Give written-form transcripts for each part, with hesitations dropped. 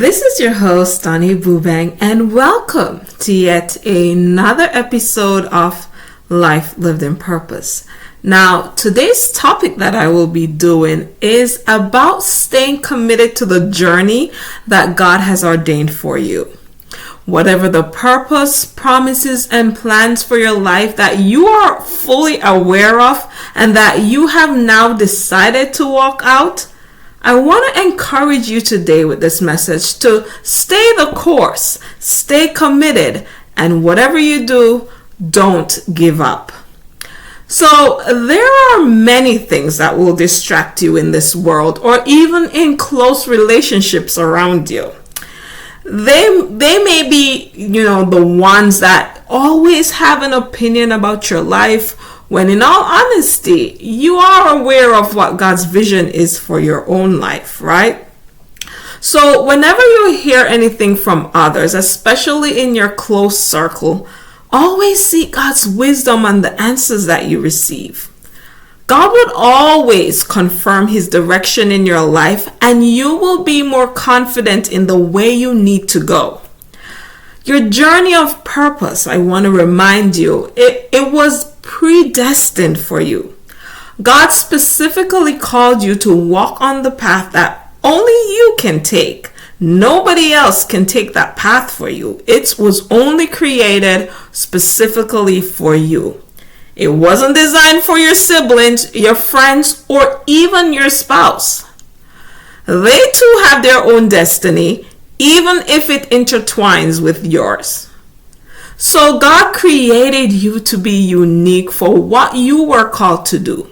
This is your host, Donnie Boobang, and welcome to yet another episode of Life Lived in Purpose. Now, today's topic that I will be doing is about staying committed to the journey that God has ordained for you. Whatever the purpose, promises, and plans for your life that you are fully aware of and that you have now decided to walk out, I want to encourage you today with this message to stay the course, stay committed, and whatever you do, don't give up. So there are many things that will distract you in this world or even in close relationships around you. They may be, the ones that always have an opinion about your life, when in all honesty, you are aware of what God's vision is for your own life, right? So whenever you hear anything from others, especially in your close circle, always seek God's wisdom on the answers that you receive. God would always confirm His direction in your life, and you will be more confident in the way you need to go. Your journey of purpose, I want to remind you, it was predestined for you. God specifically called you to walk on the path that only you can take. Nobody else can take that path for you. It was only created specifically for you. It wasn't designed for your siblings, your friends, or even your spouse. They too have their own destiny, even if it intertwines with yours. So God created you to be unique for what you were called to do.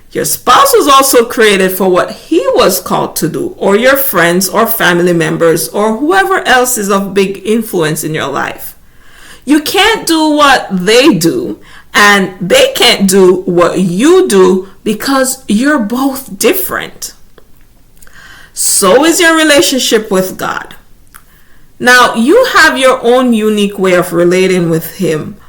Your spouse was also created for what he was called to do, or your friends or family members or whoever else is of big influence in your life. You can't do what they do, and they can't do what you do because you're both different. So is your relationship with God. Now, you have your own unique way of relating with Him,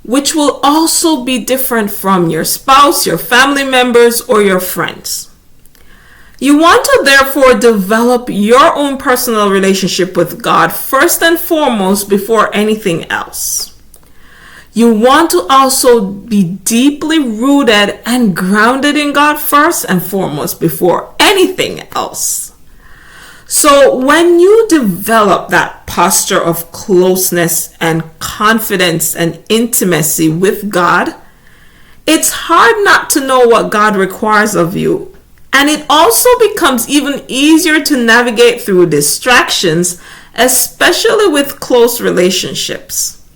which will also be different from your spouse, your family members, or your friends. You want to therefore develop your own personal relationship with God first and foremost before anything else. You want to also be deeply rooted and grounded in God first and foremost before anything else. So when you develop that posture of closeness and confidence and intimacy with God, it's hard not to know what God requires of you. And it also becomes even easier to navigate through distractions, especially with close relationships.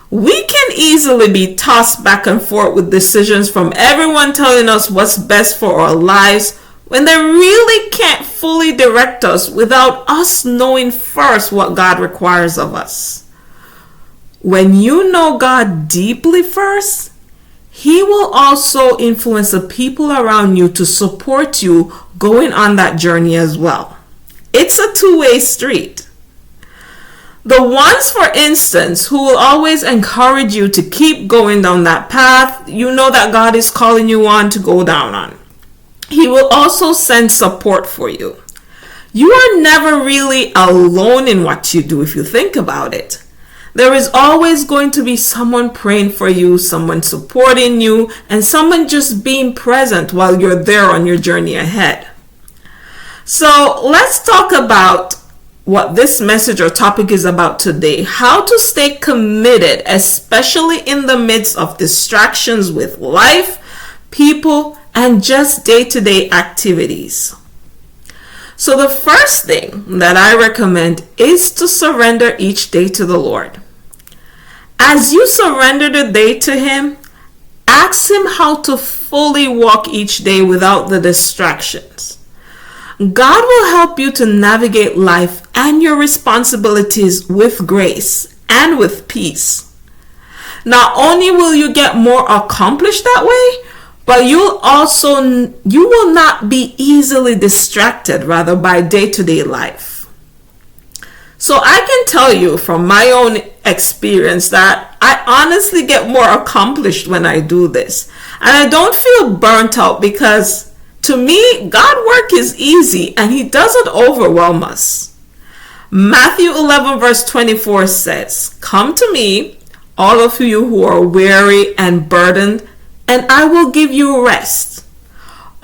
We can easily be tossed back and forth with decisions from everyone telling us what's best for our lives, when they really can't fully direct us without us knowing first what God requires of us. When you know God deeply first, He will also influence the people around you to support you going on that journey as well. It's a two-way street. The ones, for instance, who will always encourage you to keep going down that path you know that God is calling you on to go down on. He will also send support for you. You are never really alone in what you do if you think about it. There is always going to be someone praying for you, someone supporting you, and someone just being present while you're there on your journey ahead. So let's talk about what this message or topic is about today. How to stay committed, especially in the midst of distractions with life, people, and just day-to-day activities. So the first thing that I recommend is to surrender each day to the Lord. As you surrender the day to Him, ask Him how to fully walk each day without the distractions. God will help you to navigate life and your responsibilities with grace and with peace. Not only will you get more accomplished that way, but you will not be easily distracted by day-to-day life. So I can tell you from my own experience that I honestly get more accomplished when I do this. And I don't feel burnt out because to me, God's work is easy and He doesn't overwhelm us. Matthew 11 verse 24 says, "Come to me, all of you who are weary and burdened, and I will give you rest.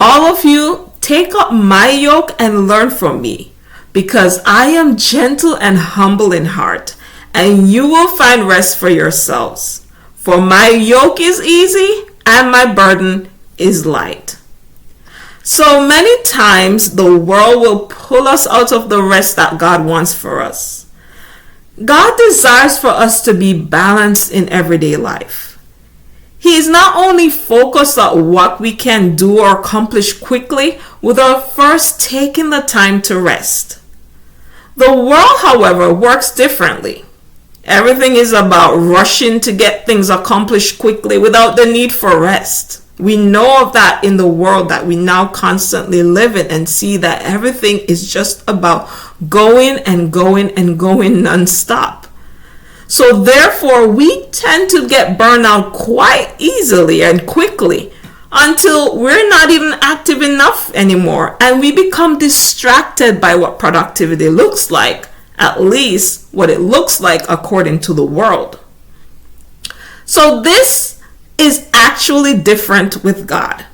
All of you, take up my yoke and learn from me, because I am gentle and humble in heart, and you will find rest for yourselves. For my yoke is easy and my burden is light." So many times the world will pull us out of the rest that God wants for us. God desires for us to be balanced in everyday life. He is not only focused on what we can do or accomplish quickly without first taking the time to rest. The world, however, works differently. Everything is about rushing to get things accomplished quickly without the need for rest. We know of that in the world that we now constantly live in, and see that everything is just about going and going and going nonstop. So therefore, we tend to get burned out quite easily and quickly until we're not even active enough anymore, and we become distracted by what productivity looks like, at least what it looks like according to the world. So this is actually different with God.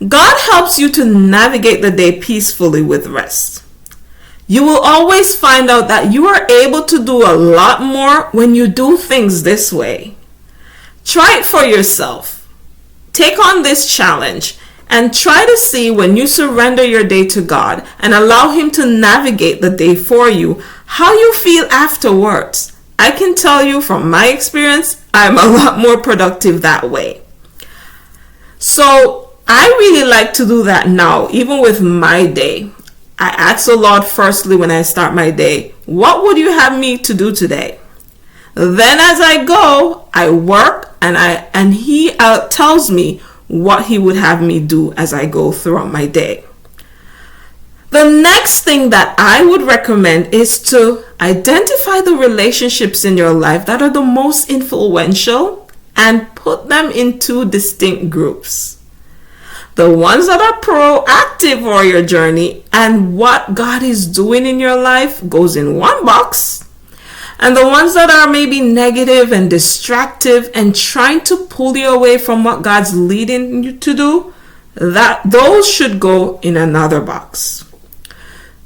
God helps you to navigate the day peacefully with rest. You will always find out that you are able to do a lot more when you do things this way. Try it for yourself. Take on this challenge and try to see, when you surrender your day to God and allow Him to navigate the day for you, how you feel afterwards. I can tell you from my experience, I'm a lot more productive that way. So I really like to do that now, even with my day. I ask the Lord firstly when I start my day, what would you have me to do today? Then as I go, I work and He tells me what He would have me do as I go throughout my day. The next thing that I would recommend is to identify the relationships in your life that are the most influential and put them in two distinct groups. The ones that are proactive for your journey and what God is doing in your life goes in one box. And the ones that are maybe negative and destructive and trying to pull you away from what God's leading you to do, those should go in another box.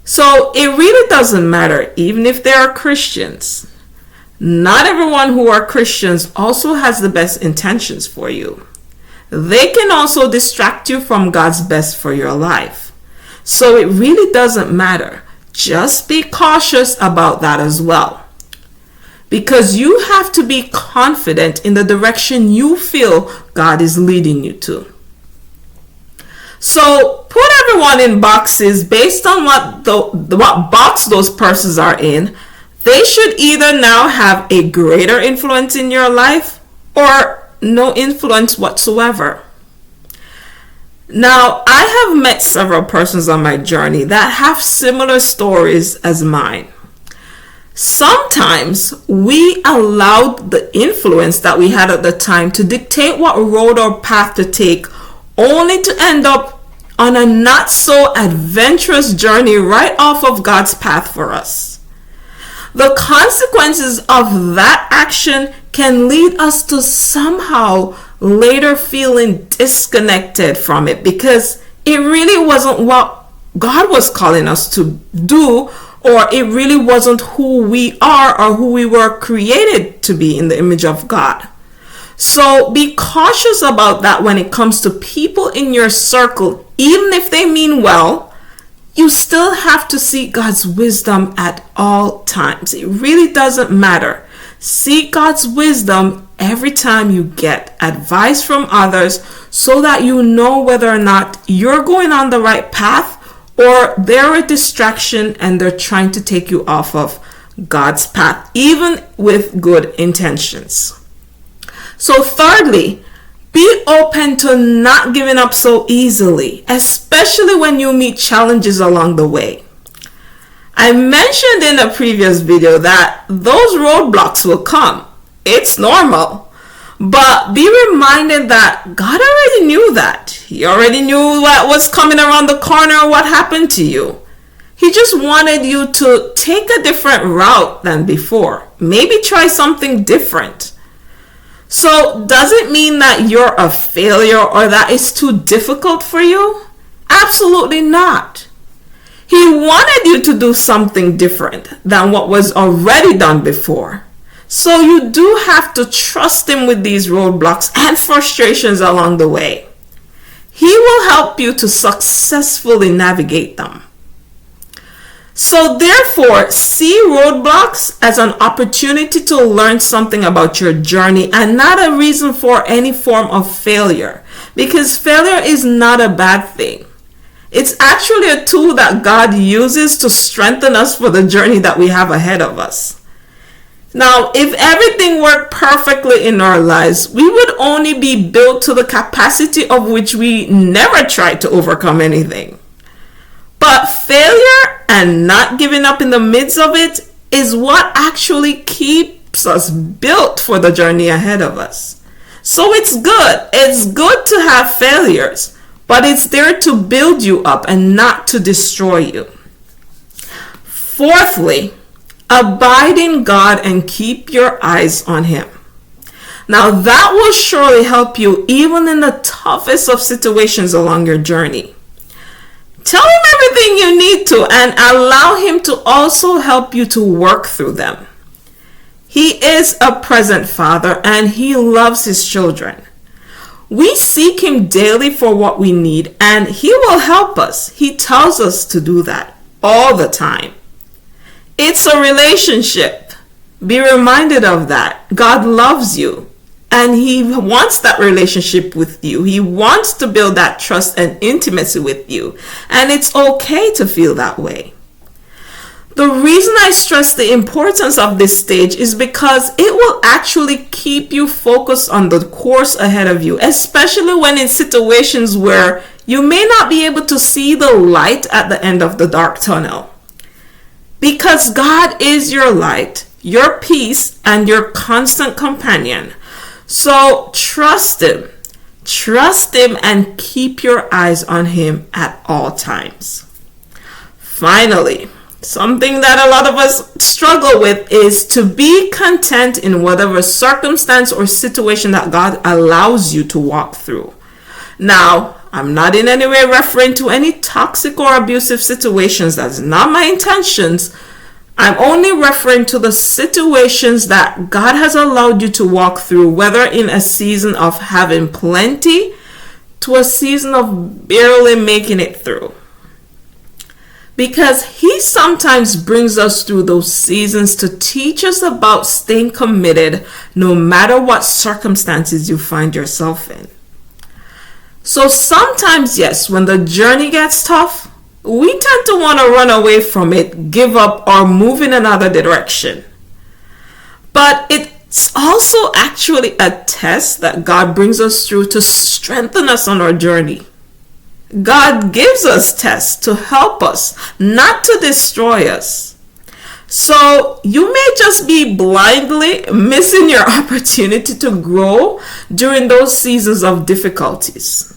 So it really doesn't matter, even if they are Christians. Not everyone who are Christians also has the best intentions for you. They can also distract you from God's best for your life. So it really doesn't matter. Just be cautious about that as well. Because you have to be confident in the direction you feel God is leading you to. So put everyone in boxes based on what box those persons are in. They should either now have a greater influence in your life or no influence whatsoever. Now, I have met several persons on my journey that have similar stories as mine. Sometimes we allowed the influence that we had at the time to dictate what road or path to take, only to end up on a not so adventurous journey right off of God's path for us. The consequences of that action can lead us to somehow later feeling disconnected from it, because it really wasn't what God was calling us to do, or it really wasn't who we are or who we were created to be in the image of God. So be cautious about that when it comes to people in your circle. Even if they mean well, you still have to seek God's wisdom at all times. It really doesn't matter. Seek God's wisdom every time you get advice from others, so that you know whether or not you're going on the right path or they're a distraction and they're trying to take you off of God's path, even with good intentions. So thirdly, be open to not giving up so easily, especially when you meet challenges along the way. I mentioned in a previous video that those roadblocks will come. It's normal. But be reminded that God already knew that. He already knew what was coming around the corner, what happened to you. He just wanted you to take a different route than before. Maybe try something different. So does it mean that you're a failure or that it's too difficult for you? Absolutely not. He wanted you to do something different than what was already done before. So you do have to trust him with these roadblocks and frustrations along the way. He will help you to successfully navigate them. So therefore, see roadblocks as an opportunity to learn something about your journey and not a reason for any form of failure. Because failure is not a bad thing. It's actually a tool that God uses to strengthen us for the journey that we have ahead of us. Now, if everything worked perfectly in our lives, we would only be built to the capacity of which we never tried to overcome anything. But failure and not giving up in the midst of it is what actually keeps us built for the journey ahead of us. So it's good. It's good to have failures, but it's there to build you up and not to destroy you. Fourthly, abide in God and keep your eyes on Him. Now that will surely help you even in the toughest of situations along your journey. Tell Him everything you need to and allow Him to also help you to work through them. He is a present Father and He loves His children. We seek Him daily for what we need and He will help us. He tells us to do that all the time. It's a relationship. Be reminded of that. God loves you and He wants that relationship with you. He wants to build that trust and intimacy with you. And it's okay to feel that way. The reason I stress the importance of this stage is because it will actually keep you focused on the course ahead of you, especially when in situations where you may not be able to see the light at the end of the dark tunnel. Because God is your light, your peace, and your constant companion. So trust Him. Trust Him and keep your eyes on Him at all times. Finally, something that a lot of us struggle with is to be content in whatever circumstance or situation that God allows you to walk through. Now, I'm not in any way referring to any toxic or abusive situations. That's not my intentions. I'm only referring to the situations that God has allowed you to walk through, whether in a season of having plenty to a season of barely making it through. Because He sometimes brings us through those seasons to teach us about staying committed no matter what circumstances you find yourself in. So sometimes, yes, when the journey gets tough, we tend to want to run away from it, give up, or move in another direction. But it's also actually a test that God brings us through to strengthen us on our journey. God gives us tests to help us, not to destroy us. So you may just be blindly missing your opportunity to grow during those seasons of difficulties.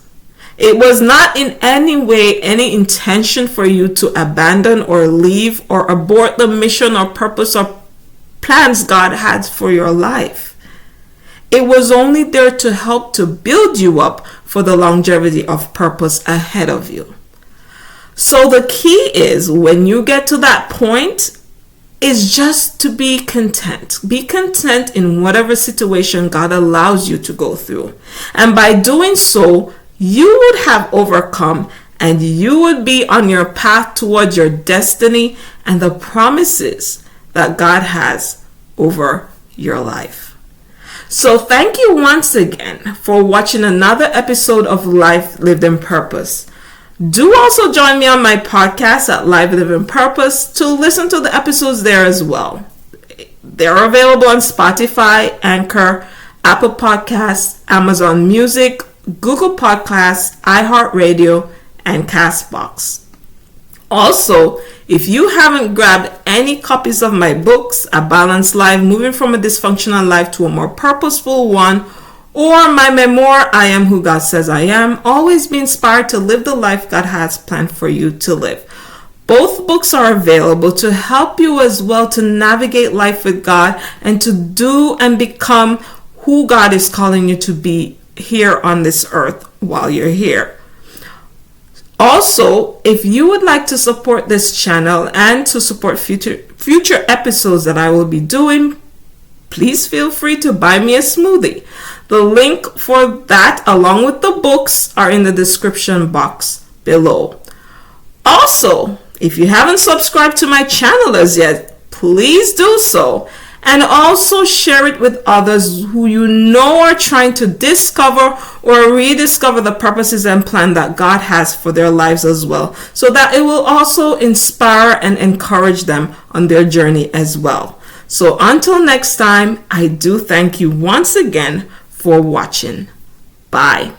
It was not in any way any intention for you to abandon or leave or abort the mission or purpose or plans God had for your life. It was only there to help to build you up for the longevity of purpose ahead of you. So the key is, when you get to that point, is just to be content. Be content in whatever situation God allows you to go through. And by doing so, you would have overcome and you would be on your path towards your destiny and the promises that God has over your life. So thank you once again for watching another episode of Life Lived in Purpose. Do also join me on my podcast at Life Lived in Purpose to listen to the episodes there as well. They're available on Spotify, Anchor, Apple Podcasts, Amazon Music, Google Podcasts, iHeartRadio, and Castbox. Also, if you haven't grabbed any copies of my books, A Balanced Life, Moving from a Dysfunctional Life to a More Purposeful One, or my memoir, I Am Who God Says I Am, Always Be Inspired to Live the Life God Has Planned for You to live, Both books are available to help you as well to navigate life with God and to do and become who God is calling you to be here on this earth while you're here. Also, if you would like to support this channel and to support future episodes that I will be doing, please feel free to buy me a smoothie. The link for that along with the books are in the description box below. Also, if you haven't subscribed to my channel as yet, please do so. And also share it with others who you know are trying to discover or rediscover the purposes and plan that God has for their lives as well, so that it will also inspire and encourage them on their journey as well. So until next time, I do thank you once again for watching. Bye.